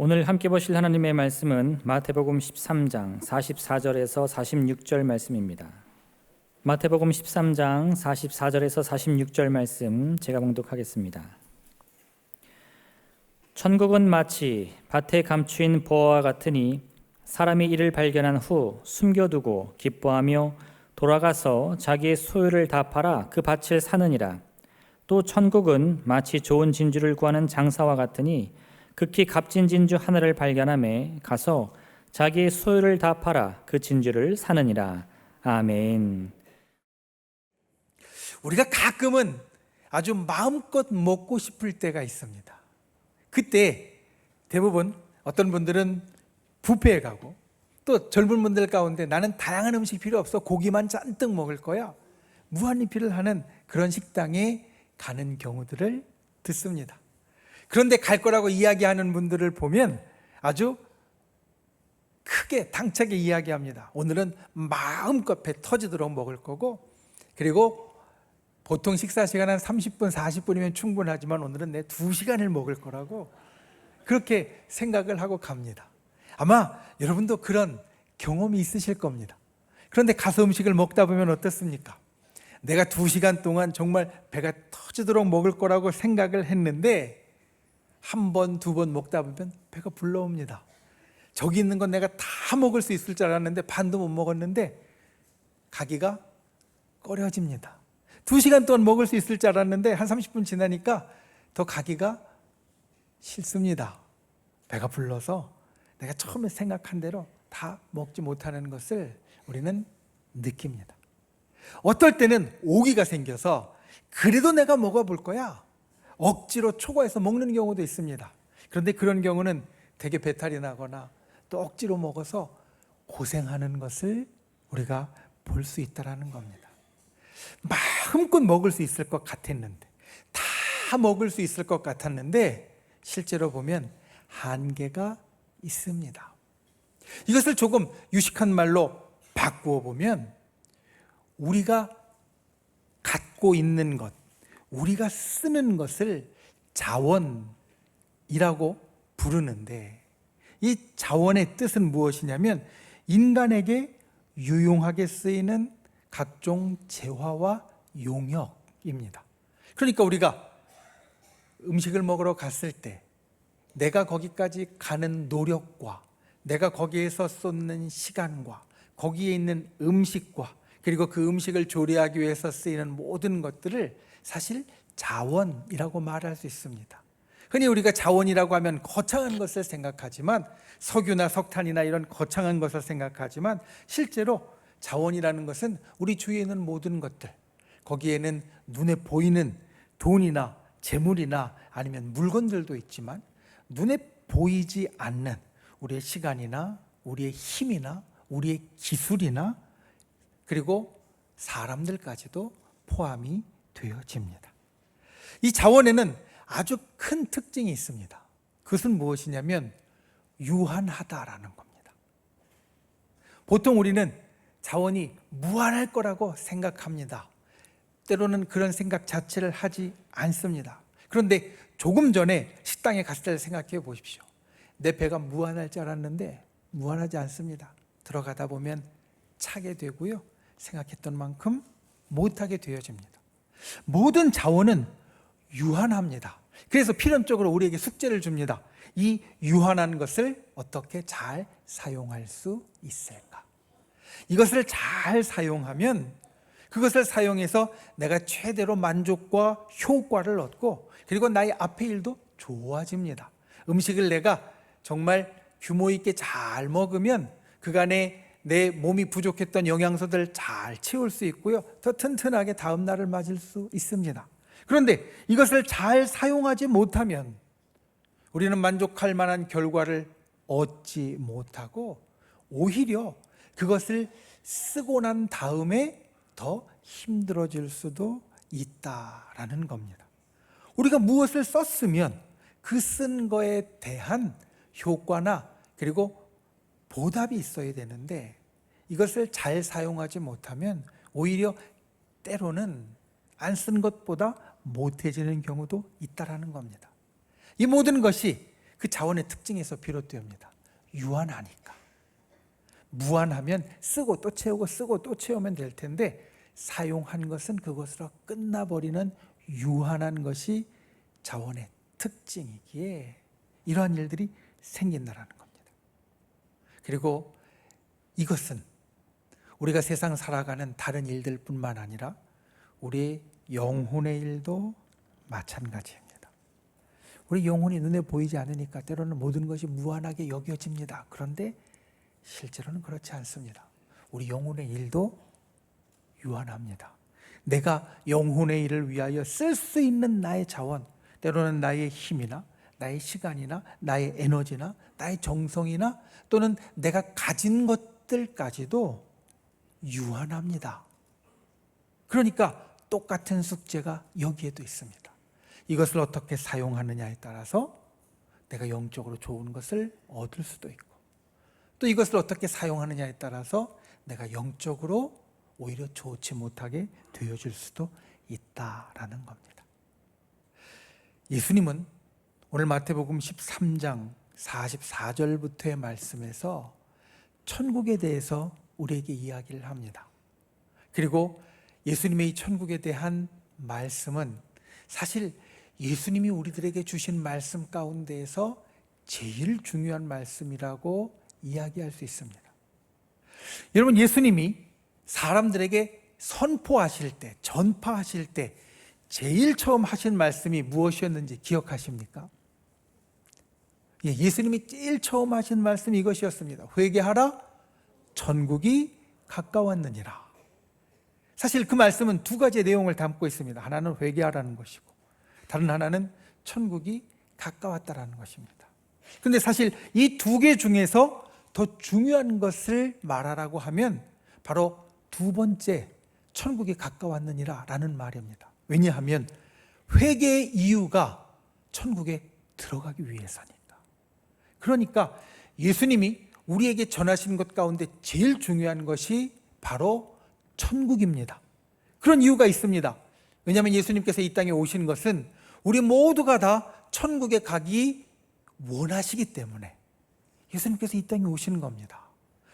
오늘 함께 보실 하나님의 말씀은 마태복음 13장 44절에서 46절 말씀입니다. 마태복음 13장 44절에서 46절 말씀 제가 봉독하겠습니다. 천국은 마치 밭에 감추인 보화와 같으니 사람이 이를 발견한 후 숨겨두고 기뻐하며 돌아가서 자기의 소유를 다 팔아 그 밭을 사느니라. 또 천국은 마치 좋은 진주를 구하는 장사와 같으니 극히 값진 진주 하나를 발견하매 가서 자기의 소유를 다 팔아 그 진주를 사느니라. 아멘. 우리가 가끔은 아주 마음껏 먹고 싶을 때가 있습니다. 그때 대부분 어떤 분들은 뷔페에 가고, 또 젊은 분들 가운데 나는 다양한 음식 필요 없어, 고기만 잔뜩 먹을 거야, 무한리필을 하는 그런 식당에 가는 경우들을 듣습니다. 그런데 갈 거라고 이야기하는 분들을 보면 아주 크게 당차게 이야기합니다. 오늘은 마음껏 배 터지도록 먹을 거고, 그리고 보통 식사 시간 한 30분, 40분이면 충분하지만 오늘은 내 2시간을 먹을 거라고 그렇게 생각을 하고 갑니다. 아마 여러분도 그런 경험이 있으실 겁니다. 그런데 가서 음식을 먹다 보면 어떻습니까? 내가 2시간 동안 정말 배가 터지도록 먹을 거라고 생각을 했는데 한 번, 2번 먹다 보면 배가 불러옵니다. 저기 있는 건 내가 다 먹을 수 있을 줄 알았는데 반도 못 먹었는데 가기가 꺼려집니다. 2시간 동안 먹을 수 있을 줄 알았는데 한 30분 지나니까 더 가기가 싫습니다. 배가 불러서 내가 처음에 생각한 대로 다 먹지 못하는 것을 우리는 느낍니다. 어떨 때는 오기가 생겨서 그래도 내가 먹어볼 거야, 억지로 초과해서 먹는 경우도 있습니다. 그런데 그런 경우는 되게 배탈이 나거나 또 억지로 먹어서 고생하는 것을 우리가 볼 수 있다는 겁니다. 마음껏 먹을 수 있을 것 같았는데, 다 먹을 수 있을 것 같았는데 실제로 보면 한계가 있습니다. 이것을 조금 유식한 말로 바꾸어 보면 우리가 갖고 있는 것, 우리가 쓰는 것을 자원이라고 부르는데, 이 자원의 뜻은 무엇이냐면 인간에게 유용하게 쓰이는 각종 재화와 용역입니다. 그러니까 우리가 음식을 먹으러 갔을 때 내가 거기까지 가는 노력과 내가 거기에서 쏟는 시간과 거기에 있는 음식과 그리고 그 음식을 조리하기 위해서 쓰이는 모든 것들을 사실 자원이라고 말할 수 있습니다. 흔히 우리가 자원이라고 하면 거창한 것을 생각하지만, 석유나 석탄이나 이런 거창한 것을 생각하지만 실제로 자원이라는 것은 우리 주위에 있는 모든 것들, 거기에는 눈에 보이는 돈이나 재물이나 아니면 물건들도 있지만 눈에 보이지 않는 우리의 시간이나 우리의 힘이나 우리의 기술이나 그리고 사람들까지도 포함이 되어집니다. 이 자원에는 아주 큰 특징이 있습니다. 그것은 무엇이냐면 유한하다라는 겁니다. 보통 우리는 자원이 무한할 거라고 생각합니다. 때로는 그런 생각 자체를 하지 않습니다. 그런데 조금 전에 식당에 갔을 때 생각해 보십시오. 내 배가 무한할 줄 알았는데 무한하지 않습니다. 들어가다 보면 차게 되고요, 생각했던 만큼 못하게 되어집니다. 모든 자원은 유한합니다. 그래서 필연적으로 우리에게 숙제를 줍니다. 이 유한한 것을 어떻게 잘 사용할 수 있을까? 이것을 잘 사용하면 그것을 사용해서 내가 최대로 만족과 효과를 얻고, 그리고 나의 앞의 일도 좋아집니다. 음식을 내가 정말 규모 있게 잘 먹으면 그간에 내 몸이 부족했던 영양소들 잘 채울 수 있고요, 더 튼튼하게 다음 날을 맞을 수 있습니다. 그런데 이것을 잘 사용하지 못하면 우리는 만족할 만한 결과를 얻지 못하고 오히려 그것을 쓰고 난 다음에 더 힘들어질 수도 있다라는 겁니다. 우리가 무엇을 썼으면 그 쓴 거에 대한 효과나 그리고 보답이 있어야 되는데 이것을 잘 사용하지 못하면 오히려 때로는 안 쓴 것보다 못해지는 경우도 있다라는 겁니다. 이 모든 것이 그 자원의 특징에서 비롯되옵니다. 유한하니까. 무한하면 쓰고 또 채우고 쓰고 또 채우면 될 텐데 사용한 것은 그것으로 끝나버리는 유한한 것이 자원의 특징이기에 이러한 일들이 생긴다는 겁니다. 그리고 이것은 우리가 세상 살아가는 다른 일들뿐만 아니라 우리의 영혼의 일도 마찬가지입니다. 우리 영혼이 눈에 보이지 않으니까 때로는 모든 것이 무한하게 여겨집니다. 그런데 실제로는 그렇지 않습니다. 우리 영혼의 일도 유한합니다. 내가 영혼의 일을 위하여 쓸 수 있는 나의 자원, 때로는 나의 힘이나 나의 시간이나 나의 에너지나 나의 정성이나 또는 내가 가진 것들까지도 유한합니다. 그러니까 똑같은 숙제가 여기에도 있습니다. 이것을 어떻게 사용하느냐에 따라서 내가 영적으로 좋은 것을 얻을 수도 있고 또 이것을 어떻게 사용하느냐에 따라서 내가 영적으로 오히려 좋지 못하게 되어질 수도 있다라는 겁니다. 예수님은 오늘 마태복음 13장 44절부터의 말씀에서 천국에 대해서 우리에게 이야기를 합니다. 그리고 예수님의 이 천국에 대한 말씀은 사실 예수님이 우리들에게 주신 말씀 가운데에서 제일 중요한 말씀이라고 이야기할 수 있습니다. 여러분, 예수님이 사람들에게 선포하실 때, 전파하실 때 제일 처음 하신 말씀이 무엇이었는지 기억하십니까? 예수님이 제일 처음 하신 말씀이 이것이었습니다. 회개하라, 천국이 가까웠느니라. 사실 그 말씀은 두 가지의 내용을 담고 있습니다. 하나는 회개하라는 것이고 다른 하나는 천국이 가까웠다라는 것입니다. 그런데 사실 이 두 개 중에서 더 중요한 것을 말하라고 하면 바로 두 번째, 천국이 가까웠느니라 라는 말입니다. 왜냐하면 회개의 이유가 천국에 들어가기 위해서니까. 그러니까 예수님이 우리에게 전하신 것 가운데 제일 중요한 것이 바로 천국입니다. 그런 이유가 있습니다. 왜냐하면 예수님께서 이 땅에 오신 것은 우리 모두가 다 천국에 가기 원하시기 때문에 예수님께서 이 땅에 오시는 겁니다.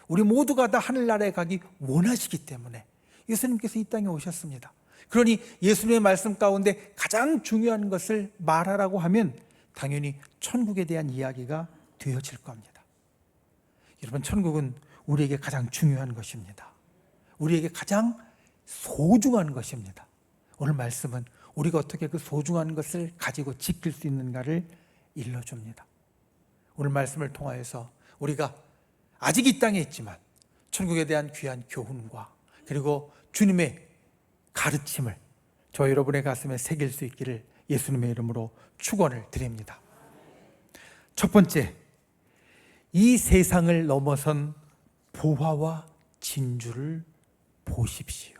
우리 모두가 다 하늘나라에 가기 원하시기 때문에 예수님께서 이 땅에 오셨습니다. 그러니 예수님의 말씀 가운데 가장 중요한 것을 말하라고 하면 당연히 천국에 대한 이야기가 되어질 겁니다. 여러분, 천국은 우리에게 가장 중요한 것입니다. 우리에게 가장 소중한 것입니다. 오늘 말씀은 우리가 어떻게 그 소중한 것을 가지고 지킬 수 있는가를 일러줍니다. 오늘 말씀을 통하여서 우리가 아직 이 땅에 있지만 천국에 대한 귀한 교훈과 그리고 주님의 가르침을 저 여러분의 가슴에 새길 수 있기를 예수님의 이름으로 축원을 드립니다. 첫 번째, 이 세상을 넘어선 보화와 진주를 보십시오.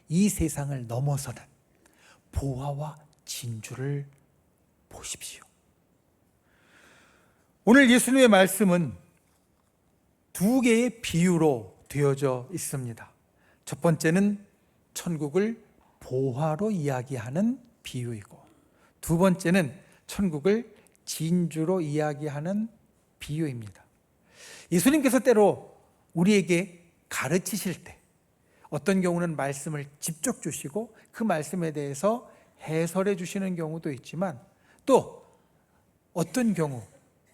이 세상을 넘어서는 보화와 진주를 보십시오. 오늘 예수님의 말씀은 두 개의 비유로 되어져 있습니다. 첫 번째는 천국을 보화로 이야기하는 비유이고 두 번째는 천국을 진주로 이야기하는 비유입니다. 예수님께서 때로 우리에게 가르치실 때 어떤 경우는 말씀을 직접 주시고 그 말씀에 대해서 해설해 주시는 경우도 있지만 또 어떤 경우,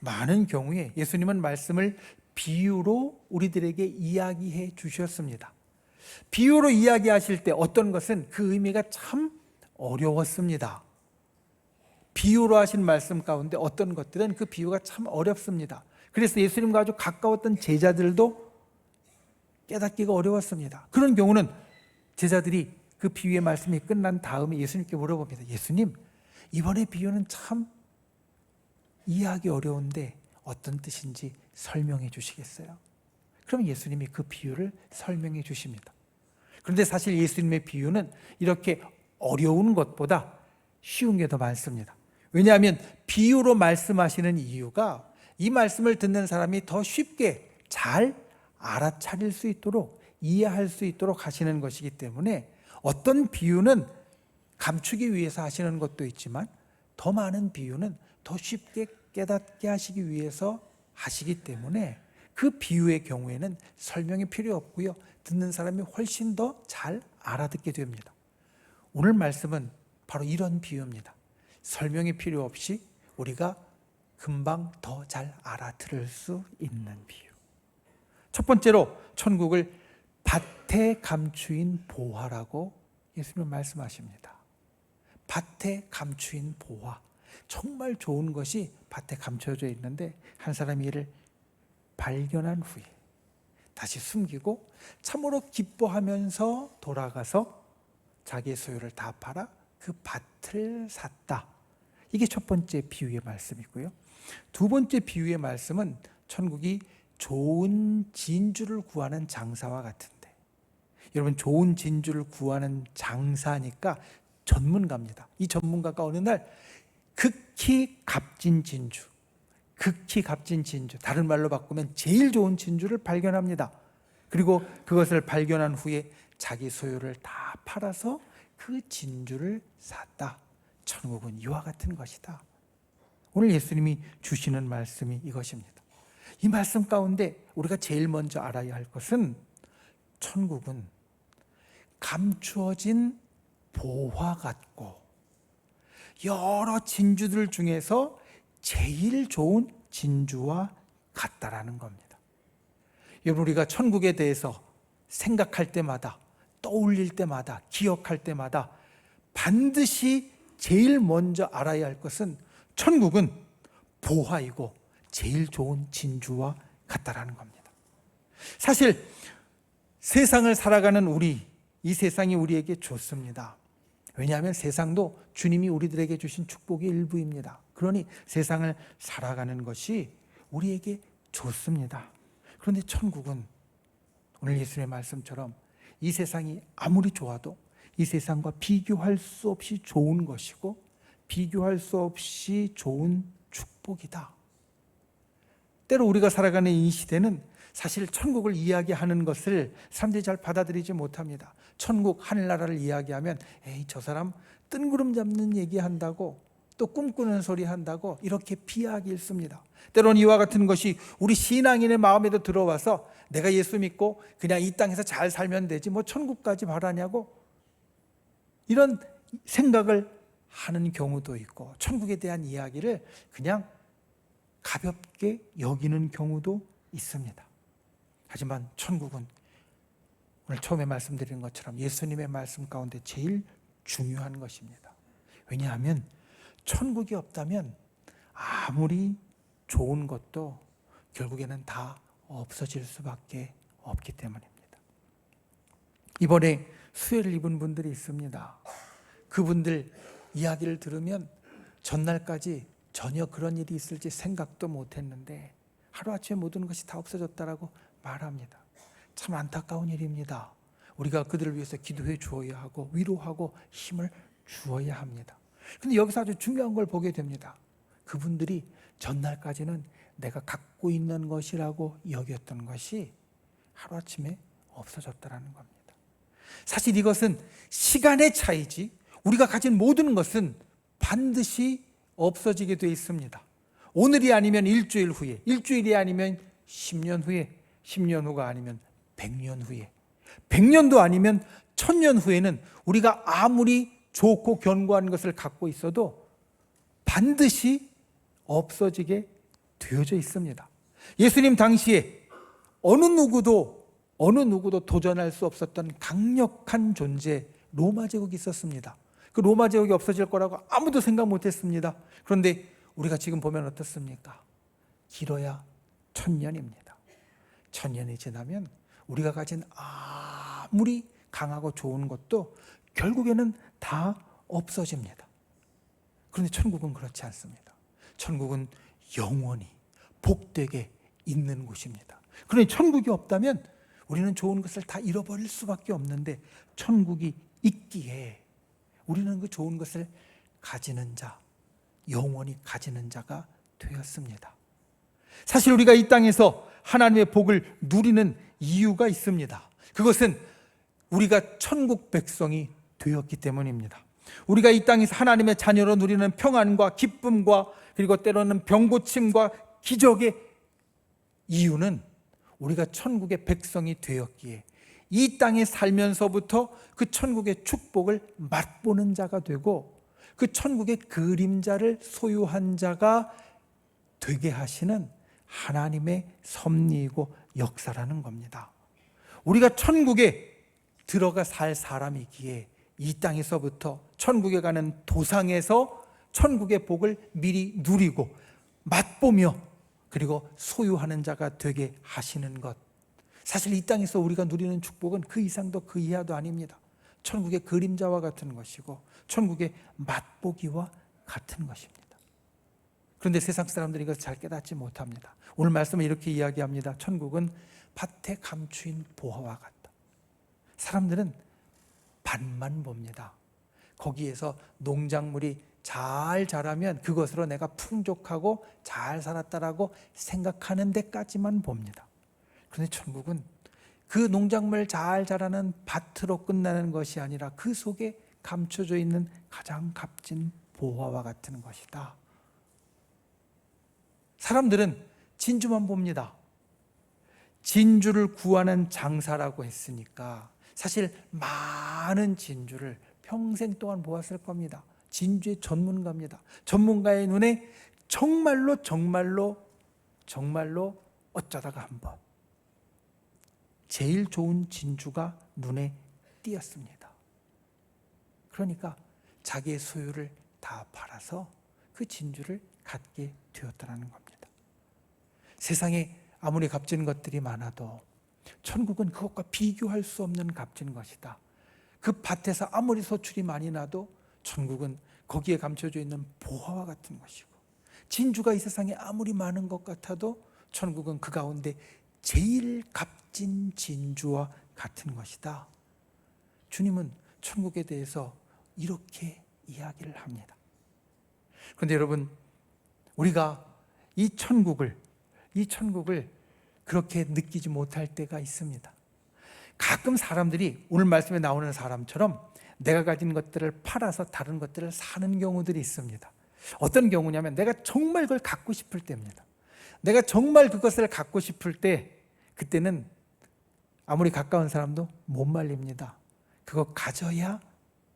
많은 경우에 예수님은 말씀을 비유로 우리들에게 이야기해 주셨습니다. 비유로 이야기하실 때 어떤 것은 그 의미가 참 어려웠습니다. 비유로 하신 말씀 가운데 어떤 것들은 그 비유가 참 어렵습니다. 그래서 예수님과 아주 가까웠던 제자들도 깨닫기가 어려웠습니다. 그런 경우는 제자들이 그 비유의 말씀이 끝난 다음에 예수님께 물어봅니다. 예수님, 이번에 비유는 참 이해하기 어려운데 어떤 뜻인지 설명해 주시겠어요? 그럼 예수님이 그 비유를 설명해 주십니다. 그런데 사실 예수님의 비유는 이렇게 어려운 것보다 쉬운 게 더 많습니다. 왜냐하면 비유로 말씀하시는 이유가 이 말씀을 듣는 사람이 더 쉽게 잘 알아차릴 수 있도록 이해할 수 있도록 하시는 것이기 때문에 어떤 비유는 감추기 위해서 하시는 것도 있지만 더 많은 비유는 더 쉽게 깨닫게 하시기 위해서 하시기 때문에 그 비유의 경우에는 설명이 필요 없고요. 듣는 사람이 훨씬 더 잘 알아듣게 됩니다. 오늘 말씀은 바로 이런 비유입니다. 설명이 필요 없이 우리가 금방 더 잘 알아들을 수 있는 비유. 첫 번째로 천국을 밭에 감추인 보화라고 예수님은 말씀하십니다. 밭에 감추인 보화. 정말 좋은 것이 밭에 감춰져 있는데 한 사람이 이를 발견한 후에 다시 숨기고 참으로 기뻐하면서 돌아가서 자기의 소유를 다 팔아 그 밭을 샀다. 이게 첫 번째 비유의 말씀이고요. 두 번째 비유의 말씀은 천국이 좋은 진주를 구하는 장사와 같은데, 여러분 좋은 진주를 구하는 장사니까 전문가입니다. 이 전문가가 어느 날 극히 값진 진주, 다른 말로 바꾸면 제일 좋은 진주를 발견합니다. 그리고 그것을 발견한 후에 자기 소유를 다 팔아서 그 진주를 샀다. 천국은 이와 같은 것이다. 오늘 예수님이 주시는 말씀이 이것입니다. 이 말씀 가운데 우리가 제일 먼저 알아야 할 것은 천국은 감추어진 보화 같고 여러 진주들 중에서 제일 좋은 진주와 같다라는 겁니다. 여러분, 우리가 천국에 대해서 생각할 때마다, 떠올릴 때마다, 기억할 때마다 반드시 제일 먼저 알아야 할 것은 천국은 보화이고 제일 좋은 진주와 같다라는 겁니다. 사실 세상을 살아가는 우리, 이 세상이 우리에게 좋습니다. 왜냐하면 세상도 주님이 우리들에게 주신 축복의 일부입니다. 그러니 세상을 살아가는 것이 우리에게 좋습니다. 그런데 천국은 오늘 예수님의 말씀처럼 이 세상이 아무리 좋아도 이 세상과 비교할 수 없이 좋은 것이고 비교할 수 없이 좋은 축복이다. 때로 우리가 살아가는 이 시대는 사실 천국을 이야기하는 것을 사람들이 잘 받아들이지 못합니다. 천국, 하늘나라를 이야기하면 에이, 저 사람 뜬구름 잡는 얘기한다고, 또 꿈꾸는 소리 한다고 이렇게 비하하기 일쑤입니다. 때로는 이와 같은 것이 우리 신앙인의 마음에도 들어와서 내가 예수 믿고 그냥 이 땅에서 잘 살면 되지 뭐 천국까지 바라냐고 이런 생각을 하는 경우도 있고, 천국에 대한 이야기를 그냥 가볍게 여기는 경우도 있습니다. 하지만 천국은 오늘 처음에 말씀드린 것처럼 예수님의 말씀 가운데 제일 중요한 것입니다. 왜냐하면 천국이 없다면 아무리 좋은 것도 결국에는 다 없어질 수밖에 없기 때문입니다. 이번에 수혜를 입은 분들이 있습니다. 그분들 이야기를 들으면 전날까지 전혀 그런 일이 있을지 생각도 못했는데 하루아침에 모든 것이 다 없어졌다라고 말합니다. 참 안타까운 일입니다. 우리가 그들을 위해서 기도해 주어야 하고 위로하고 힘을 주어야 합니다. 그런데 여기서 아주 중요한 걸 보게 됩니다. 그분들이 전날까지는 내가 갖고 있는 것이라고 여겼던 것이 하루아침에 없어졌다는 겁니다. 사실 이것은 시간의 차이지 우리가 가진 모든 것은 반드시 없어지게 되어 있습니다. 오늘이 아니면 일주일 후에, 일주일이 아니면 10년 후에, 10년 후가 아니면 100년 후에, 100년도 아니면 1000년 후에는 우리가 아무리 좋고 견고한 것을 갖고 있어도 반드시 없어지게 되어져 있습니다. 예수님 당시에 어느 누구도 도전할 수 없었던 강력한 존재 로마 제국이 있었습니다. 그 로마 제국이 없어질 거라고 아무도 생각 못했습니다. 그런데 우리가 지금 보면 어떻습니까? 길어야 1000년입니다. 1000년이 지나면 우리가 가진 아무리 강하고 좋은 것도 결국에는 다 없어집니다. 그런데 천국은 그렇지 않습니다. 천국은 영원히 복되게 있는 곳입니다. 그러니 천국이 없다면 우리는 좋은 것을 다 잃어버릴 수밖에 없는데 천국이 있기에 우리는 그 좋은 것을 가지는 자, 영원히 가지는 자가 되었습니다. 사실 우리가 이 땅에서 하나님의 복을 누리는 이유가 있습니다. 그것은 우리가 천국 백성이 되었기 때문입니다. 우리가 이 땅에서 하나님의 자녀로 누리는 평안과 기쁨과 그리고 때로는 병고침과 기적의 이유는 우리가 천국의 백성이 되었기에 이 땅에 살면서부터 그 천국의 축복을 맛보는 자가 되고 그 천국의 그림자를 소유한 자가 되게 하시는 하나님의 섭리이고 역사라는 겁니다. 우리가 천국에 들어가 살 사람이기에 이 땅에서부터 천국에 가는 도상에서 천국의 복을 미리 누리고 맛보며 그리고 소유하는 자가 되게 하시는 것. 사실 이 땅에서 우리가 누리는 축복은 그 이상도 그 이하도 아닙니다. 천국의 그림자와 같은 것이고 천국의 맛보기와 같은 것입니다. 그런데 세상 사람들이 이것을 잘 깨닫지 못합니다. 오늘 말씀은 이렇게 이야기합니다. 천국은 밭에 감추인 보화와 같다. 사람들은 밭만 봅니다. 거기에서 농작물이 잘 자라면 그것으로 내가 풍족하고 잘 살았다라고 생각하는 데까지만 봅니다. 그런데 천국은 그 농작물 잘 자라는 밭으로 끝나는 것이 아니라 그 속에 감춰져 있는 가장 값진 보화와 같은 것이다. 사람들은 진주만 봅니다. 진주를 구하는 장사라고 했으니까 사실 많은 진주를 평생 동안 보았을 겁니다. 진주의 전문가입니다. 전문가의 눈에 정말로 어쩌다가 한번 제일 좋은 진주가 눈에 띄었습니다. 그러니까 자기의 소유를 다 팔아서 그 진주를 갖게 되었다는 겁니다. 세상에 아무리 값진 것들이 많아도 천국은 그것과 비교할 수 없는 값진 것이다. 그 밭에서 아무리 소출이 많이 나도 천국은 거기에 감춰져 있는 보화와 같은 것이고, 진주가 이 세상에 아무리 많은 것 같아도 천국은 그 가운데 제일 값진 진주와 같은 것이다. 주님은 천국에 대해서 이렇게 이야기를 합니다. 그런데 여러분, 우리가 이 천국을 그렇게 느끼지 못할 때가 있습니다. 가끔 사람들이 오늘 말씀에 나오는 사람처럼 내가 가진 것들을 팔아서 다른 것들을 사는 경우들이 있습니다. 어떤 경우냐면 내가 정말 그걸 갖고 싶을 때입니다. 내가 정말 그것을 갖고 싶을 때, 그때는 아무리 가까운 사람도 못 말립니다. 그거 가져야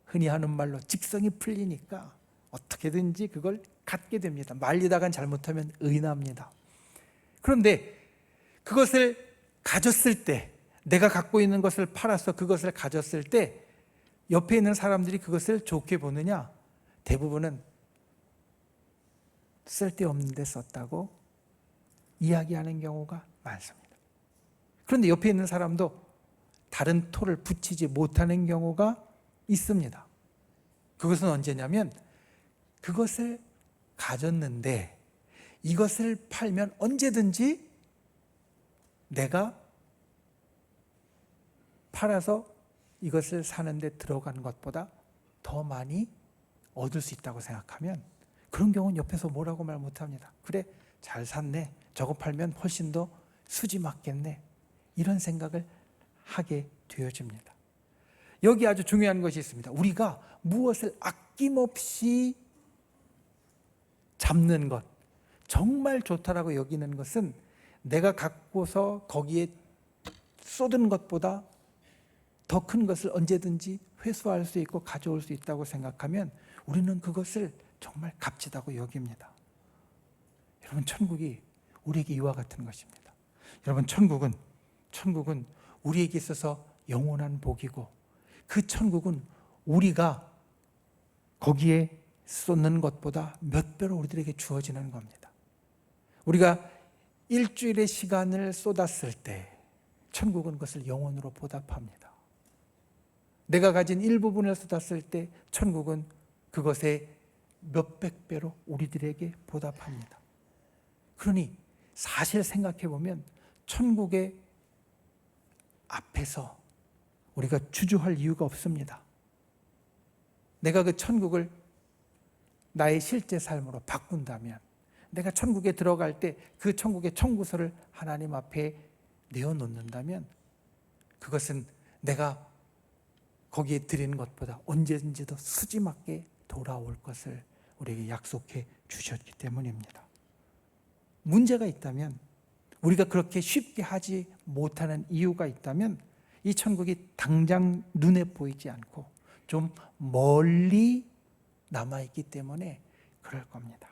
흔히 하는 말로 직성이 풀리니까 어떻게든지 그걸 갖게 됩니다. 말리다간 잘못하면 의납니다. 그런데 그것을 가졌을 때, 내가 갖고 있는 것을 팔아서 그것을 가졌을 때 옆에 있는 사람들이 그것을 좋게 보느냐? 대부분은 쓸데없는 데 썼다고 이야기하는 경우가 많습니다. 그런데 옆에 있는 사람도 다른 토를 붙이지 못하는 경우가 있습니다. 그것은 언제냐면 그것을 가졌는데 이것을 팔면 언제든지 내가 팔아서 이것을 사는데 들어간 것보다 더 많이 얻을 수 있다고 생각하면, 그런 경우는 옆에서 뭐라고 말 못합니다. 그래, 잘 샀네. 저거 팔면 훨씬 더 수지 맞겠네. 이런 생각을 하게 되어집니다. 여기 아주 중요한 것이 있습니다. 우리가 무엇을 아낌없이 잡는 것, 정말 좋다라고 여기는 것은 내가 갖고서 거기에 쏟은 것보다 더 큰 것을 언제든지 회수할 수 있고 가져올 수 있다고 생각하면 우리는 그것을 정말 값지다고 여깁니다. 여러분, 천국이 우리에게 이와 같은 것입니다. 여러분, 천국은 우리에게 있어서 영원한 복이고, 그 천국은 우리가 거기에 쏟는 것보다 몇 배로 우리들에게 주어지는 겁니다. 우리가 일주일의 시간을 쏟았을 때 천국은 그것을 영원으로 보답합니다. 내가 가진 일부분을 쏟았을 때 천국은 그것의 몇백 배로 우리들에게 보답합니다. 그러니 사실 생각해 보면 천국의 앞에서 우리가 주저할 이유가 없습니다. 내가 그 천국을 나의 실제 삶으로 바꾼다면, 내가 천국에 들어갈 때 그 천국의 청구서를 하나님 앞에 내어놓는다면, 그것은 내가 거기에 드리는 것보다 언제든지 더 수지맞게 돌아올 것을 우리에게 약속해 주셨기 때문입니다. 문제가 있다면, 우리가 그렇게 쉽게 하지 못하는 이유가 있다면 이 천국이 당장 눈에 보이지 않고 좀 멀리 남아있기 때문에 그럴 겁니다.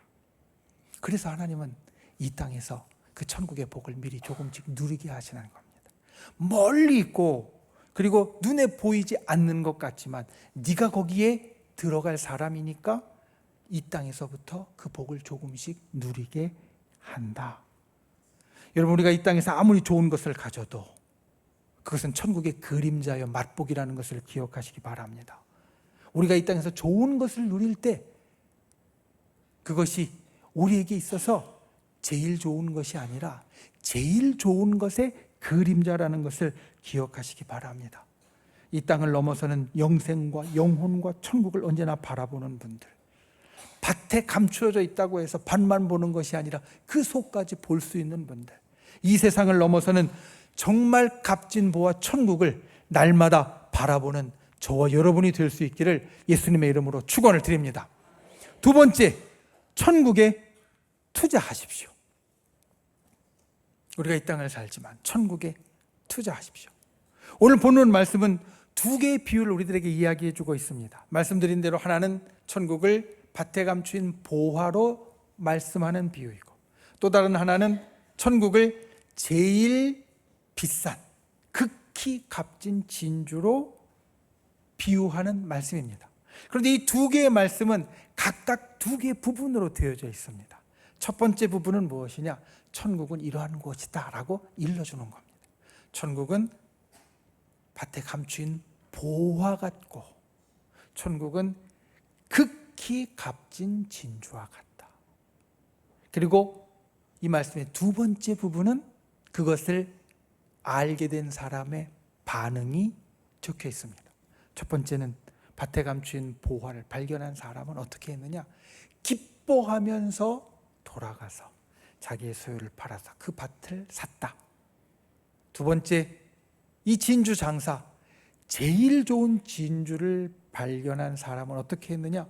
그래서 하나님은 이 땅에서 그 천국의 복을 미리 조금씩 누리게 하시는 겁니다. 멀리 있고 그리고 눈에 보이지 않는 것 같지만 네가 거기에 들어갈 사람이니까 이 땅에서부터 그 복을 조금씩 누리게 한다. 여러분, 우리가 이 땅에서 아무리 좋은 것을 가져도 그것은 천국의 그림자여 맛복이라는 것을 기억하시기 바랍니다. 우리가 이 땅에서 좋은 것을 누릴 때 그것이 우리에게 있어서 제일 좋은 것이 아니라 제일 좋은 것의 그림자라는 것을 기억하시기 바랍니다. 이 땅을 넘어서는 영생과 영혼과 천국을 언제나 바라보는 분들, 밭에 감추어져 있다고 해서 밭만 보는 것이 아니라 그 속까지 볼 수 있는 분들, 이 세상을 넘어서는 정말 값진 보화 천국을 날마다 바라보는 저와 여러분이 될 수 있기를 예수님의 이름으로 축원을 드립니다. 두 번째, 천국에 투자하십시오. 우리가 이 땅을 살지만 천국에 투자하십시오. 오늘 본문 말씀은 두 개의 비유를 우리들에게 이야기해 주고 있습니다. 말씀드린 대로 하나는 천국을 밭에 감추인 보화로 말씀하는 비유이고, 또 다른 하나는 천국을 제일 비싼 극히 값진 진주로 비유하는 말씀입니다. 그런데 이 두 개의 말씀은 각각 두 개의 부분으로 되어져 있습니다. 첫 번째 부분은 무엇이냐? 천국은 이러한 곳이다 라고 일러주는 겁니다. 천국은 밭에 감추인 보화 같고 천국은 극히 값진 진주와 같다. 그리고 이 말씀의 두 번째 부분은 그것을 알게 된 사람의 반응이 적혀 있습니다. 첫 번째는 밭에 감추인 보화를 발견한 사람은 어떻게 했느냐? 기뻐하면서 돌아가서 자기의 소유를 팔아서 그 밭을 샀다. 두 번째, 이 진주 장사, 제일 좋은 진주를 발견한 사람은 어떻게 했느냐?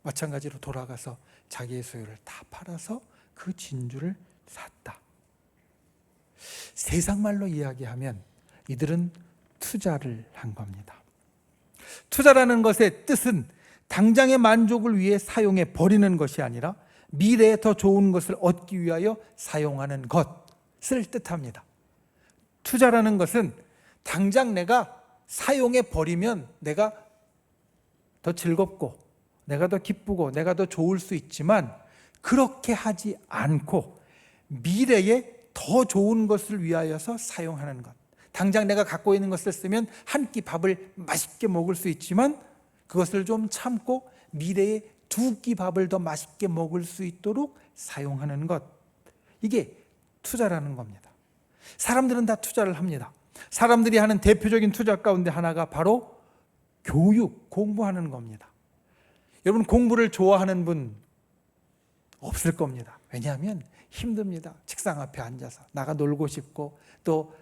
마찬가지로 돌아가서 자기의 소유를 다 팔아서 그 진주를 샀다. 세상 말로 이야기하면 이들은 투자를 한 겁니다. 투자라는 것의 뜻은 당장의 만족을 위해 사용해 버리는 것이 아니라 미래에 더 좋은 것을 얻기 위하여 사용하는 것을 뜻합니다. 투자라는 것은 당장 내가 사용해 버리면 내가 더 즐겁고 내가 더 기쁘고 내가 더 좋을 수 있지만 그렇게 하지 않고 미래에 더 좋은 것을 위하여서 사용하는 것. 당장 내가 갖고 있는 것을 쓰면 한 끼 밥을 맛있게 먹을 수 있지만 그것을 좀 참고 미래에 두 끼 밥을 더 맛있게 먹을 수 있도록 사용하는 것. 이게 투자라는 겁니다. 사람들은 다 투자를 합니다. 사람들이 하는 대표적인 투자 가운데 하나가 바로 교육, 공부하는 겁니다. 여러분, 공부를 좋아하는 분 없을 겁니다. 왜냐하면 힘듭니다. 책상 앞에 앉아서 나가 놀고 싶고 또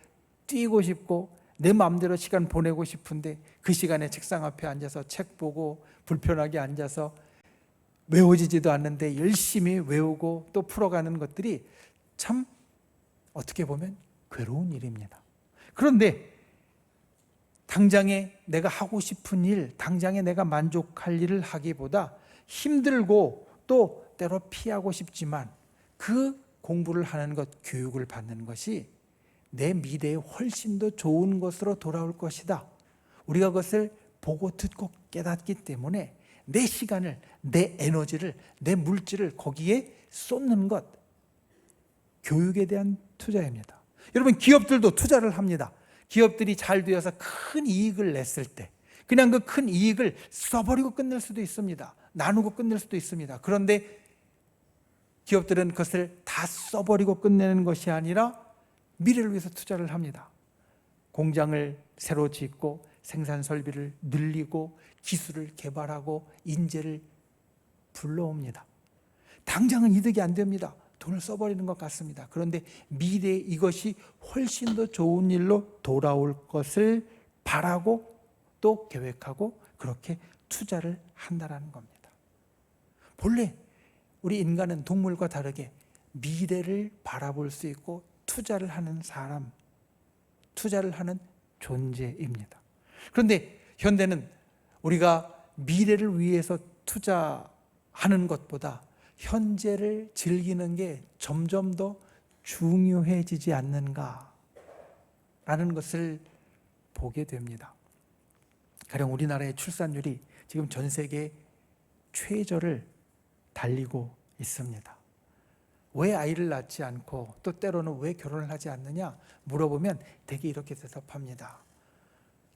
뛰고 싶고 내 마음대로 시간 보내고 싶은데 그 시간에 책상 앞에 앉아서 책 보고 불편하게 앉아서 외워지지도 않는데 열심히 외우고 또 풀어가는 것들이 참 어떻게 보면 괴로운 일입니다. 그런데 당장에 내가 하고 싶은 일, 당장에 내가 만족할 일을 하기보다 힘들고 또 때로 피하고 싶지만 그 공부를 하는 것, 교육을 받는 것이 내 미래에 훨씬 더 좋은 것으로 돌아올 것이다. 우리가 그것을 보고 듣고 깨닫기 때문에 내 시간을, 내 에너지를, 내 물질을 거기에 쏟는 것, 교육에 대한 투자입니다. 여러분, 기업들도 투자를 합니다. 기업들이 잘 되어서 큰 이익을 냈을 때 그냥 그 큰 이익을 써버리고 끝낼 수도 있습니다. 나누고 끝낼 수도 있습니다. 그런데 기업들은 그것을 다 써버리고 끝내는 것이 아니라 미래를 위해서 투자를 합니다. 공장을 새로 짓고 생산 설비를 늘리고 기술을 개발하고 인재를 불러옵니다. 당장은 이득이 안 됩니다. 돈을 써버리는 것 같습니다. 그런데 미래에 이것이 훨씬 더 좋은 일로 돌아올 것을 바라고 또 계획하고 그렇게 투자를 한다라는 겁니다. 본래 우리 인간은 동물과 다르게 미래를 바라볼 수 있고 투자를 하는 사람, 투자를 하는 존재입니다. 그런데 현대는 우리가 미래를 위해서 투자하는 것보다 현재를 즐기는 게 점점 더 중요해지지 않는가라는 것을 보게 됩니다. 가령 우리나라의 출산율이 지금 전 세계 최저를 달리고 있습니다. 왜 아이를 낳지 않고 또 때로는 왜 결혼을 하지 않느냐 물어보면 대개 이렇게 대답합니다.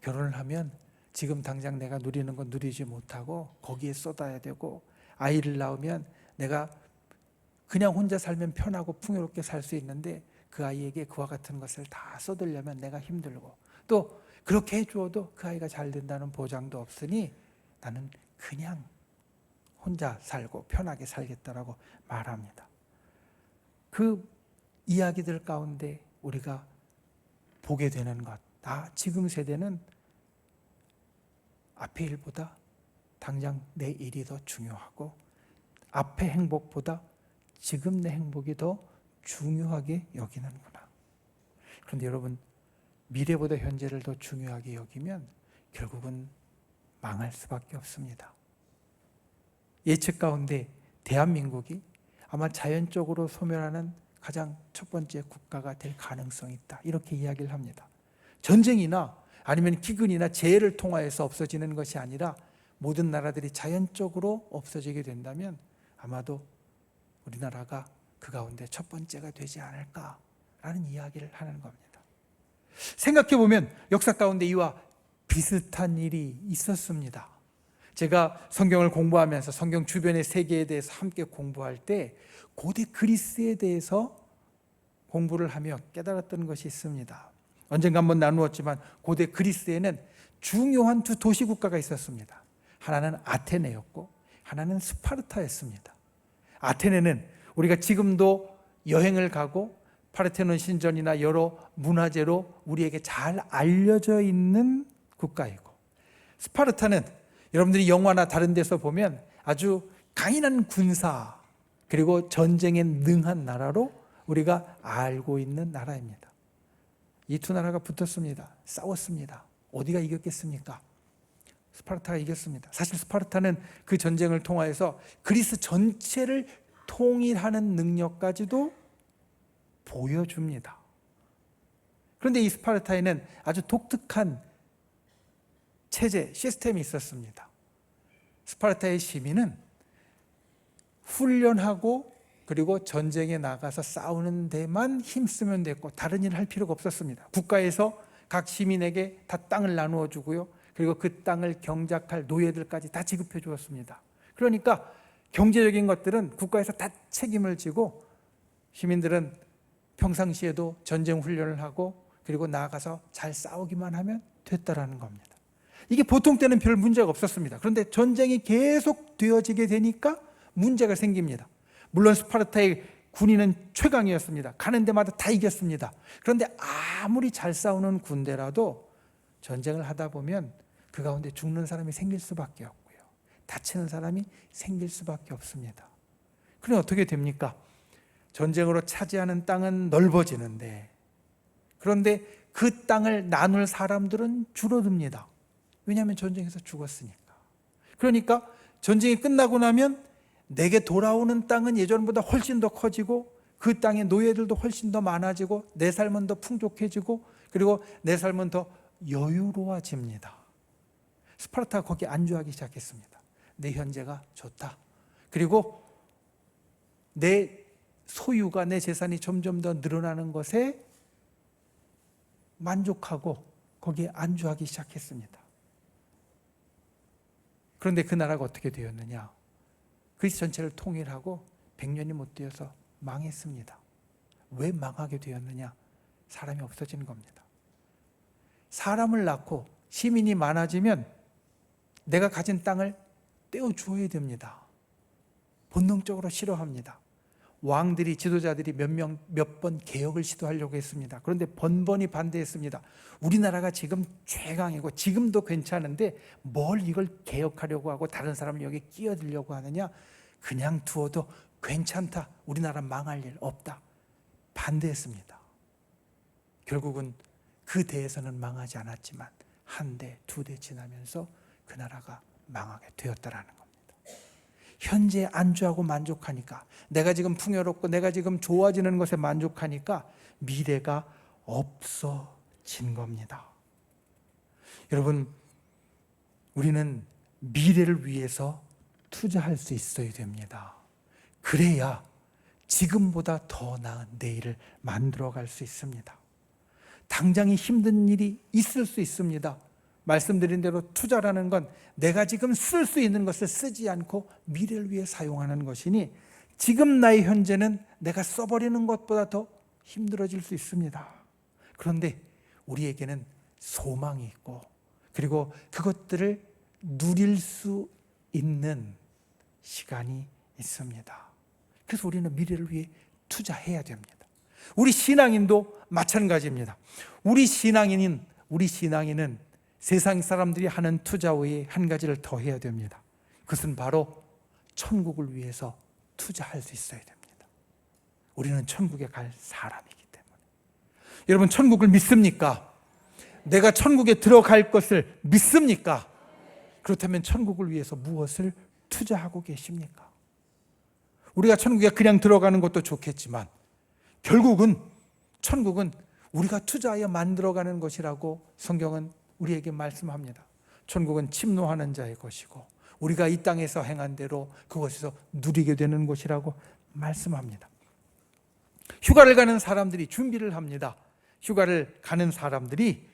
결혼을 하면 지금 당장 내가 누리는 건 누리지 못하고 거기에 쏟아야 되고, 아이를 낳으면 내가 그냥 혼자 살면 편하고 풍요롭게 살 수 있는데 그 아이에게 그와 같은 것을 다 쏟으려면 내가 힘들고, 또 그렇게 해주어도 그 아이가 잘 된다는 보장도 없으니 나는 그냥 혼자 살고 편하게 살겠다라고 말합니다. 그 이야기들 가운데 우리가 보게 되는 것, 지금 세대는 앞의 일보다 당장 내 일이 더 중요하고 앞의 행복보다 지금 내 행복이 더 중요하게 여기는구나. 그런데 여러분, 미래보다 현재를 더 중요하게 여기면 결국은 망할 수밖에 없습니다. 예측 가운데 대한민국이 아마 자연적으로 소멸하는 가장 첫 번째 국가가 될 가능성이 있다, 이렇게 이야기를 합니다. 전쟁이나 아니면 기근이나 재해를 통하여서 없어지는 것이 아니라 모든 나라들이 자연적으로 없어지게 된다면 아마도 우리나라가 그 가운데 첫 번째가 되지 않을까라는 이야기를 하는 겁니다. 생각해보면 역사 가운데 이와 비슷한 일이 있었습니다. 제가 성경을 공부하면서 성경 주변의 세계에 대해서 함께 공부할 때 고대 그리스에 대해서 공부를 하며 깨달았던 것이 있습니다. 언젠가 한번 나누었지만 고대 그리스에는 중요한 두 도시국가가 있었습니다. 하나는 아테네였고 하나는 스파르타였습니다. 아테네는 우리가 지금도 여행을 가고 파르테논 신전이나 여러 문화재로 우리에게 잘 알려져 있는 국가이고, 스파르타는 여러분들이 영화나 다른 데서 보면 아주 강인한 군사 그리고 전쟁에 능한 나라로 우리가 알고 있는 나라입니다. 이 두 나라가 붙었습니다. 싸웠습니다. 어디가 이겼겠습니까? 스파르타가 이겼습니다. 사실 스파르타는 그 전쟁을 통하여서 그리스 전체를 통일하는 능력까지도 보여줍니다. 그런데 이 스파르타에는 아주 독특한 체제, 시스템이 있었습니다. 스파르타의 시민은 훈련하고 그리고 전쟁에 나가서 싸우는 데만 힘쓰면 됐고 다른 일을 할 필요가 없었습니다. 국가에서 각 시민에게 다 땅을 나누어 주고요. 그리고 그 땅을 경작할 노예들까지 다 지급해 주었습니다. 그러니까 경제적인 것들은 국가에서 다 책임을 지고 시민들은 평상시에도 전쟁 훈련을 하고 그리고 나아가서 잘 싸우기만 하면 됐다라는 겁니다. 이게 보통 때는 별 문제가 없었습니다. 그런데 전쟁이 계속 되어지게 되니까 문제가 생깁니다. 물론 스파르타의 군인은 최강이었습니다. 가는 데마다 다 이겼습니다. 그런데 아무리 잘 싸우는 군대라도 전쟁을 하다 보면 그 가운데 죽는 사람이 생길 수밖에 없고요. 다치는 사람이 생길 수밖에 없습니다. 그럼 어떻게 됩니까? 전쟁으로 차지하는 땅은 넓어지는데, 그런데 그 땅을 나눌 사람들은 줄어듭니다. 왜냐하면 전쟁에서 죽었으니까. 그러니까 전쟁이 끝나고 나면 내게 돌아오는 땅은 예전보다 훨씬 더 커지고 그 땅의 노예들도 훨씬 더 많아지고 내 삶은 더 풍족해지고 그리고 내 삶은 더 여유로워집니다. 스파르타가 거기에 안주하기 시작했습니다. 내 현재가 좋다. 그리고 내 소유가, 내 재산이 점점 더 늘어나는 것에 만족하고 거기에 안주하기 시작했습니다. 그런데 그 나라가 어떻게 되었느냐? 그리스 전체를 통일하고 100년이 못 되어서 망했습니다. 왜 망하게 되었느냐? 사람이 없어진 겁니다. 사람을 낳고 시민이 많아지면 내가 가진 땅을 떼어주어야 됩니다. 본능적으로 싫어합니다. 왕들이, 지도자들이 몇 번 개혁을 시도하려고 했습니다. 그런데 번번이 반대했습니다. 우리나라가 지금 최강이고 지금도 괜찮은데 뭘 이걸 개혁하려고 하고 다른 사람을 여기 끼어들려고 하느냐? 그냥 두어도 괜찮다. 우리나라 망할 일 없다. 반대했습니다. 결국은 그 대에서는 망하지 않았지만 한 대, 두 대 지나면서 그 나라가 망하게 되었다라는 겁니다. 현재 안주하고 만족하니까, 내가 지금 풍요롭고 내가 지금 좋아지는 것에 만족하니까 미래가 없어진 겁니다. 여러분, 우리는 미래를 위해서 투자할 수 있어야 됩니다. 그래야 지금보다 더 나은 내일을 만들어갈 수 있습니다. 당장이 힘든 일이 있을 수 있습니다. 말씀드린 대로 투자라는 건 내가 지금 쓸 수 있는 것을 쓰지 않고 미래를 위해 사용하는 것이니, 지금 나의 현재는 내가 써버리는 것보다 더 힘들어질 수 있습니다. 그런데 우리에게는 소망이 있고, 그리고 그것들을 누릴 수 있는 시간이 있습니다. 그래서 우리는 미래를 위해 투자해야 됩니다. 우리 신앙인도 마찬가지입니다. 우리 신앙인은 세상 사람들이 하는 투자 외에 한 가지를 더 해야 됩니다. 그것은 바로 천국을 위해서 투자할 수 있어야 됩니다. 우리는 천국에 갈 사람이기 때문에. 여러분, 천국을 믿습니까? 내가 천국에 들어갈 것을 믿습니까? 그렇다면 천국을 위해서 무엇을 투자하고 계십니까? 우리가 천국에 그냥 들어가는 것도 좋겠지만 결국은 천국은 우리가 투자하여 만들어가는 것이라고 성경은 우리에게 말씀합니다. 천국은 침노하는 자의 것이고 우리가 이 땅에서 행한 대로 그것에서 누리게 되는 것이라고 말씀합니다. 휴가를 가는 사람들이 준비를 합니다. 휴가를 가는 사람들이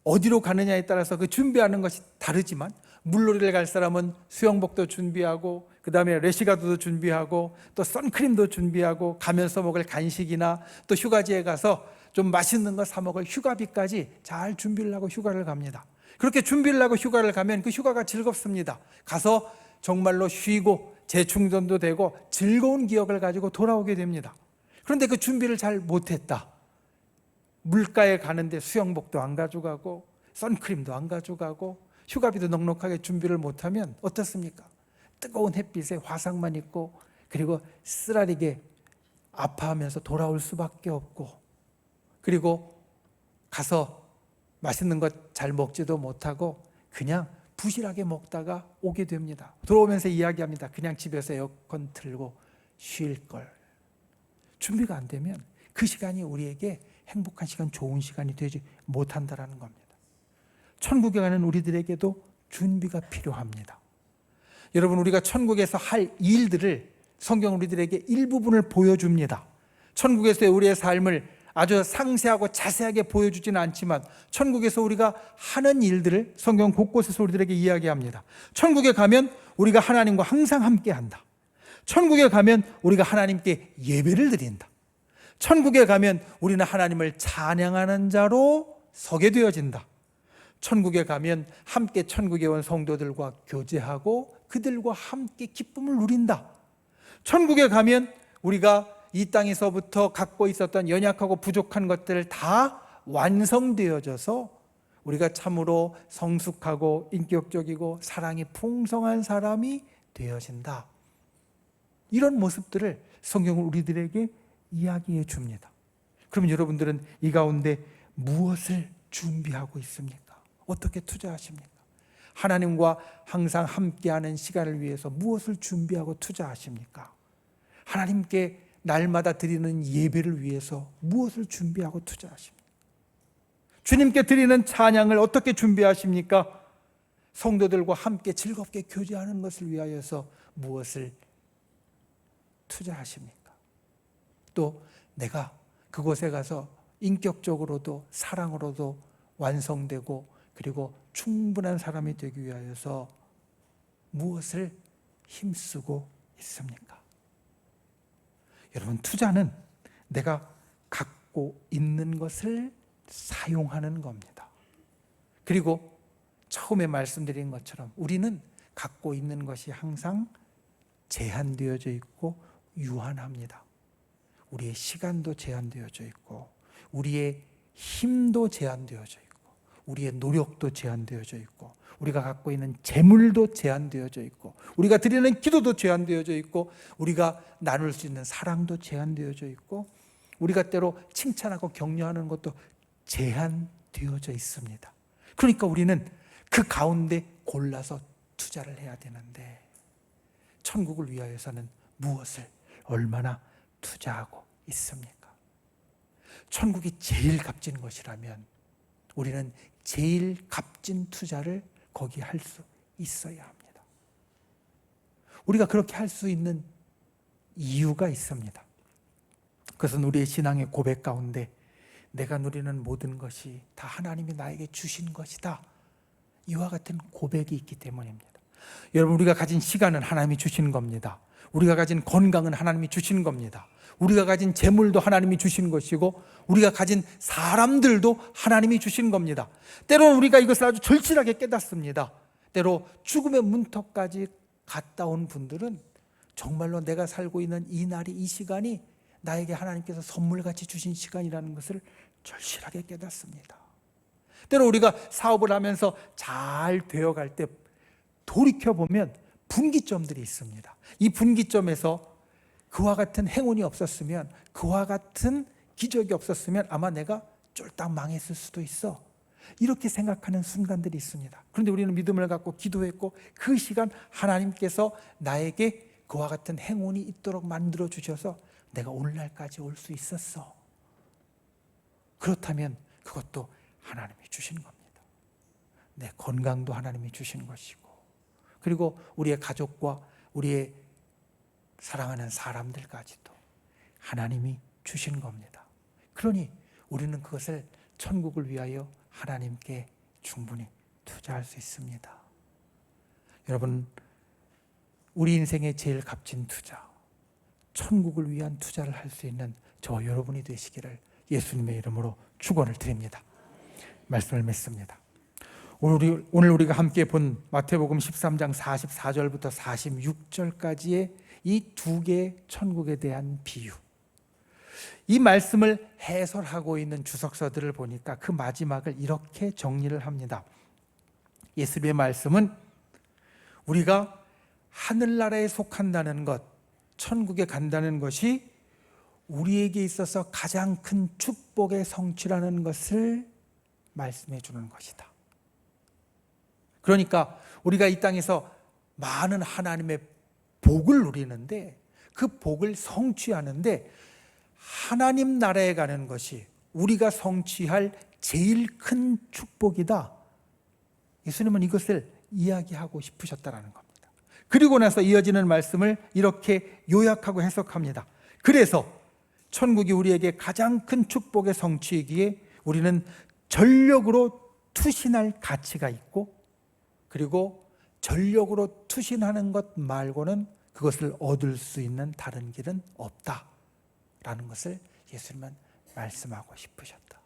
어디로 가느냐에 따라서 그 준비하는 것이 다르지만, 물놀이를 갈 사람은 수영복도 준비하고, 그 다음에 래시가드도 준비하고, 또 선크림도 준비하고, 가면서 먹을 간식이나 또 휴가지에 가서 좀 맛있는 거 사 먹을 휴가비까지 잘 준비를 하고 휴가를 갑니다. 그렇게 준비를 하고 휴가를 가면 그 휴가가 즐겁습니다. 가서 정말로 쉬고 재충전도 되고 즐거운 기억을 가지고 돌아오게 됩니다. 그런데 그 준비를 잘 못했다. 물가에 가는데 수영복도 안 가져가고 선크림도 안 가져가고 휴가비도 넉넉하게 준비를 못하면 어떻습니까? 뜨거운 햇빛에 화상만 입고 그리고 쓰라리게 아파하면서 돌아올 수밖에 없고, 그리고 가서 맛있는 것 잘 먹지도 못하고 그냥 부실하게 먹다가 오게 됩니다. 들어오면서 이야기합니다. 그냥 집에서 에어컨 틀고 쉴 걸. 준비가 안 되면 그 시간이 우리에게 행복한 시간, 좋은 시간이 되지 못한다는 겁니다. 천국에 가는 우리들에게도 준비가 필요합니다. 여러분, 우리가 천국에서 할 일들을 성경 우리들에게 일부분을 보여줍니다. 천국에서의 우리의 삶을 아주 상세하고 자세하게 보여주지는 않지만 천국에서 우리가 하는 일들을 성경 곳곳에서 우리들에게 이야기합니다. 천국에 가면 우리가 하나님과 항상 함께한다. 천국에 가면 우리가 하나님께 예배를 드린다. 천국에 가면 우리는 하나님을 찬양하는 자로 서게 되어진다. 천국에 가면 함께 천국에 온 성도들과 교제하고 그들과 함께 기쁨을 누린다. 천국에 가면 우리가 이 땅에서부터 갖고 있었던 연약하고 부족한 것들 다 완성되어져서 우리가 참으로 성숙하고 인격적이고 사랑이 풍성한 사람이 되어진다. 이런 모습들을 성경은 우리들에게 이야기해 줍니다. 그럼 여러분들은 이 가운데 무엇을 준비하고 있습니까? 어떻게 투자하십니까? 하나님과 항상 함께하는 시간을 위해서 무엇을 준비하고 투자하십니까? 하나님께 날마다 드리는 예배를 위해서 무엇을 준비하고 투자하십니까? 주님께 드리는 찬양을 어떻게 준비하십니까? 성도들과 함께 즐겁게 교제하는 것을 위하여서 무엇을 투자하십니까? 또 내가 그곳에 가서 인격적으로도 사랑으로도 완성되고 그리고 충분한 사람이 되기 위하여서 무엇을 힘쓰고 있습니까? 여러분, 투자는 내가 갖고 있는 것을 사용하는 겁니다. 그리고 처음에 말씀드린 것처럼 우리는 갖고 있는 것이 항상 제한되어져 있고 유한합니다. 우리의 시간도 제한되어져 있고 우리의 힘도 제한되어져 있고 우리의 노력도 제한되어져 있고 우리가 갖고 있는 재물도 제한되어져 있고 우리가 드리는 기도도 제한되어져 있고 우리가 나눌 수 있는 사랑도 제한되어져 있고 우리가 때로 칭찬하고 격려하는 것도 제한되어져 있습니다. 그러니까 우리는 그 가운데 골라서 투자를 해야 되는데 천국을 위하여서는 무엇을 얼마나 투자하고 있습니까? 천국이 제일 값진 것이라면 우리는 제일 값진 투자를 거기에 할 수 있어야 합니다. 우리가 그렇게 할 수 있는 이유가 있습니다. 그것은 우리의 신앙의 고백 가운데 내가 누리는 모든 것이 다 하나님이 나에게 주신 것이다, 이와 같은 고백이 있기 때문입니다. 여러분, 우리가 가진 시간은 하나님이 주신 겁니다. 우리가 가진 건강은 하나님이 주신 겁니다. 우리가 가진 재물도 하나님이 주신 것이고 우리가 가진 사람들도 하나님이 주신 겁니다. 때로는 우리가 이것을 아주 절실하게 깨닫습니다. 때로 죽음의 문턱까지 갔다 온 분들은 정말로 내가 살고 있는 이 날이, 이 시간이 나에게 하나님께서 선물같이 주신 시간이라는 것을 절실하게 깨닫습니다. 때로 우리가 사업을 하면서 잘 되어갈 때 돌이켜보면 분기점들이 있습니다. 이 분기점에서 그와 같은 행운이 없었으면, 그와 같은 기적이 없었으면 아마 내가 쫄딱 망했을 수도 있어, 이렇게 생각하는 순간들이 있습니다. 그런데 우리는 믿음을 갖고 기도했고 그 시간 하나님께서 나에게 그와 같은 행운이 있도록 만들어 주셔서 내가 오늘날까지 올 수 있었어. 그렇다면 그것도 하나님이 주신 겁니다. 내 건강도 하나님이 주신 것이고, 그리고 우리의 가족과 우리의 사랑하는 사람들까지도 하나님이 주신 겁니다. 그러니 우리는 그것을 천국을 위하여 하나님께 충분히 투자할 수 있습니다. 여러분, 우리 인생의 제일 값진 투자, 천국을 위한 투자를 할 수 있는 저와 여러분이 되시기를 예수님의 이름으로 축원을 드립니다. 말씀을 맺습니다. 오늘 우리가 함께 본 마태복음 13장 44절부터 46절까지의 이 두 개의 천국에 대한 비유, 이 말씀을 해설하고 있는 주석서들을 보니까 그 마지막을 이렇게 정리를 합니다. 예수님의 말씀은 우리가 하늘나라에 속한다는 것, 천국에 간다는 것이 우리에게 있어서 가장 큰 축복의 성취라는 것을 말씀해 주는 것이다. 그러니까 우리가 이 땅에서 많은 하나님의 복을 누리는데 그 복을 성취하는데 하나님 나라에 가는 것이 우리가 성취할 제일 큰 축복이다. 예수님은 이것을 이야기하고 싶으셨다는 겁니다. 그리고 나서 이어지는 말씀을 이렇게 요약하고 해석합니다. 그래서 천국이 우리에게 가장 큰 축복의 성취이기에 우리는 전력으로 투신할 가치가 있고, 그리고 전력으로 투신하는 것 말고는 그것을 얻을 수 있는 다른 길은 없다라는 것을 예수님은 말씀하고 싶으셨다.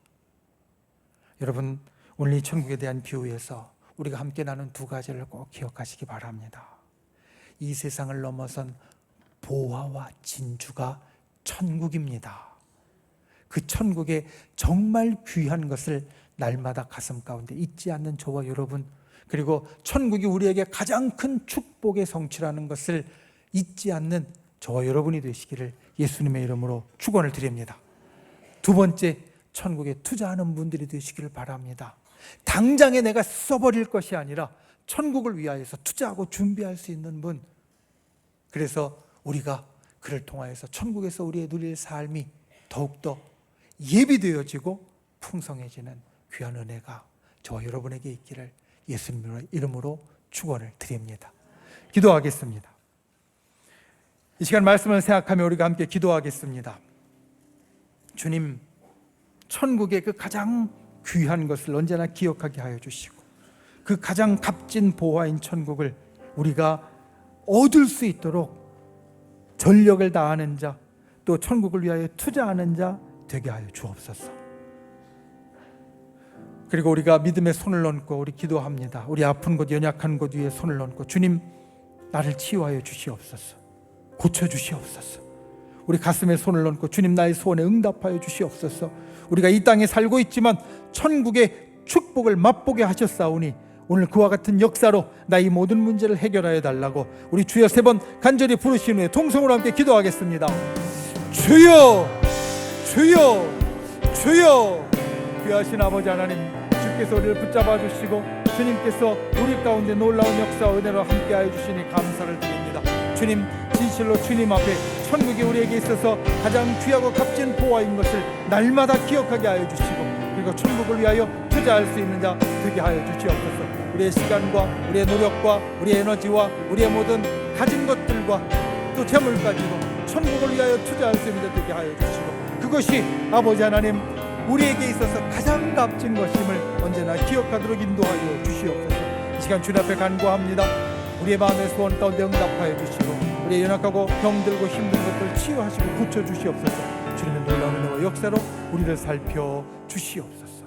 여러분, 오늘 이 천국에 대한 비유에서 우리가 함께 나눈 두 가지를 꼭 기억하시기 바랍니다. 이 세상을 넘어선 보화와 진주가 천국입니다. 그 천국의 정말 귀한 것을 날마다 가슴 가운데 잊지 않는 저와 여러분, 그리고 천국이 우리에게 가장 큰 축복의 성취라는 것을 잊지 않는 저와 여러분이 되시기를 예수님의 이름으로 축원을 드립니다. 두 번째, 천국에 투자하는 분들이 되시기를 바랍니다. 당장에 내가 써버릴 것이 아니라 천국을 위하여서 투자하고 준비할 수 있는 분, 그래서 우리가 그를 통하여서 천국에서 우리의 누릴 삶이 더욱더 예비되어지고 풍성해지는 귀한 은혜가 저와 여러분에게 있기를 예수님의 이름으로 축원을 드립니다. 기도하겠습니다. 이 시간 말씀을 생각하며 우리가 함께 기도하겠습니다. 주님, 천국의 그 가장 귀한 것을 언제나 기억하게 하여 주시고 그 가장 값진 보화인 천국을 우리가 얻을 수 있도록 전력을 다하는 자, 또 천국을 위하여 투자하는 자 되게 하여 주옵소서. 그리고 우리가 믿음의 손을 얹고 우리 기도합니다. 우리 아픈 곳, 연약한 곳 위에 손을 얹고 주님, 나를 치유하여 주시옵소서. 고쳐주시옵소서. 우리 가슴에 손을 얹고 주님 나의 소원에 응답하여 주시옵소서. 우리가 이 땅에 살고 있지만 천국의 축복을 맛보게 하셨사오니 오늘 그와 같은 역사로 나의 모든 문제를 해결하여 달라고 우리 주여 3번 간절히 부르신 후에 통성으로 함께 기도하겠습니다. 주여 주여 주여. 귀하신 아버지 하나님, 주께서 우리를 붙잡아 주시고 주님께서 우리 가운데 놀라운 역사와 은혜로 함께하여 주시니 감사를 드립니다. 주님, 진실로 주님 앞에 천국이 우리에게 있어서 가장 귀하고 값진 보화인 것을 날마다 기억하게 하여 주시고, 그리고 천국을 위하여 투자할 수 있는 자 되게 하여 주시옵소서. 우리의 시간과 우리의 노력과 우리의 에너지와 우리의 모든 가진 것들과 또 재물까지도 천국을 위하여 투자할 수 있는 자 되게 하여 주시고, 그것이 아버지 하나님 우리에게 있어서 가장 값진 것임을 언제나 기억하도록 인도하여 주시옵소서. 이 시간 주님 앞에 간구합니다. 우리의 마음의 소원 가운데 응답하여 주시고 우리의 연약하고 병들고 힘든 것들 치유하시고 고쳐주시옵소서. 주님의 놀라운 은혜와 역사로 우리를 살펴 주시옵소서.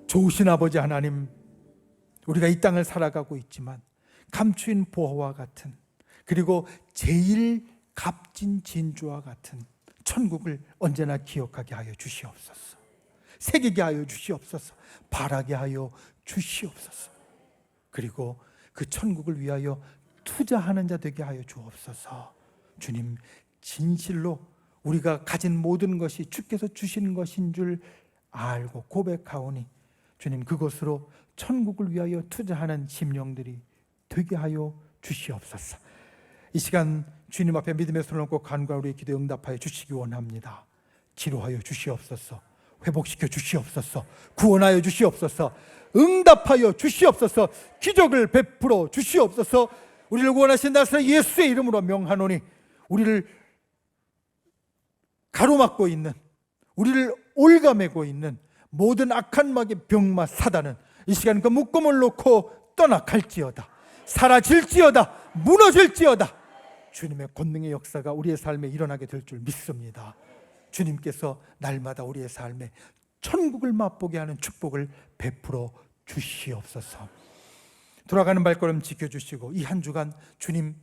좋으신 아버지 하나님, 우리가 이 땅을 살아가고 있지만 감추인 보화와 같은, 그리고 제일 값진 진주와 같은 천국을 언제나 기억하게 하여 주시옵소서. 새기게 하여 주시옵소서. 바라게 하여 주시옵소서. 그리고 그 천국을 위하여 투자하는 자 되게 하여 주옵소서. 주님, 진실로 우리가 가진 모든 것이 주께서 주신 것인 줄 알고 고백하오니 주님, 그것으로 천국을 위하여 투자하는 심령들이 되게 하여 주시옵소서. 이 시간 주님 앞에 믿음의 손을 얹고 간구하여 우리의 기도에 응답하여 주시기 원합니다. 치료하여 주시옵소서. 회복시켜 주시옵소서. 구원하여 주시옵소서. 응답하여 주시옵소서. 기적을 베풀어 주시옵소서. 우리를 구원하신 나사렛 예수의 이름으로 명하노니 우리를 가로막고 있는, 우리를 올가매고 있는 모든 악한 마귀 병마 사단은 이 시간 그 묶음을 놓고 떠나갈지어다. 사라질지어다. 무너질지어다. 주님의 권능의 역사가 우리의 삶에 일어나게 될 줄 믿습니다. 주님께서 날마다 우리의 삶에 천국을 맛보게 하는 축복을 베풀어 주시옵소서. 돌아가는 발걸음 지켜주시고 이 한 주간 주님,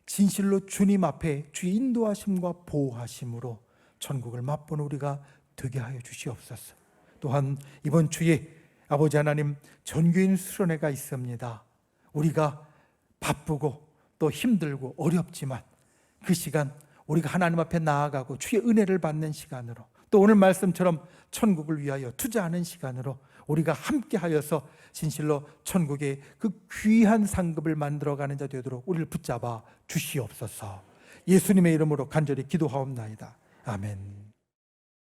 진실로 주님 앞에 주의 인도하심과 보호하심으로 천국을 맛보는 우리가 되게 하여 주시옵소서. 또한 이번 주에 아버지 하나님, 전교인 수련회가 있습니다. 우리가 바쁘고 또 힘들고 어렵지만 그 시간 우리가 하나님 앞에 나아가고 주의 은혜를 받는 시간으로, 또 오늘 말씀처럼 천국을 위하여 투자하는 시간으로 우리가 함께 하여서 진실로 천국의 그 귀한 상급을 만들어가는 자 되도록 우리를 붙잡아 주시옵소서. 예수님의 이름으로 간절히 기도하옵나이다. 아멘.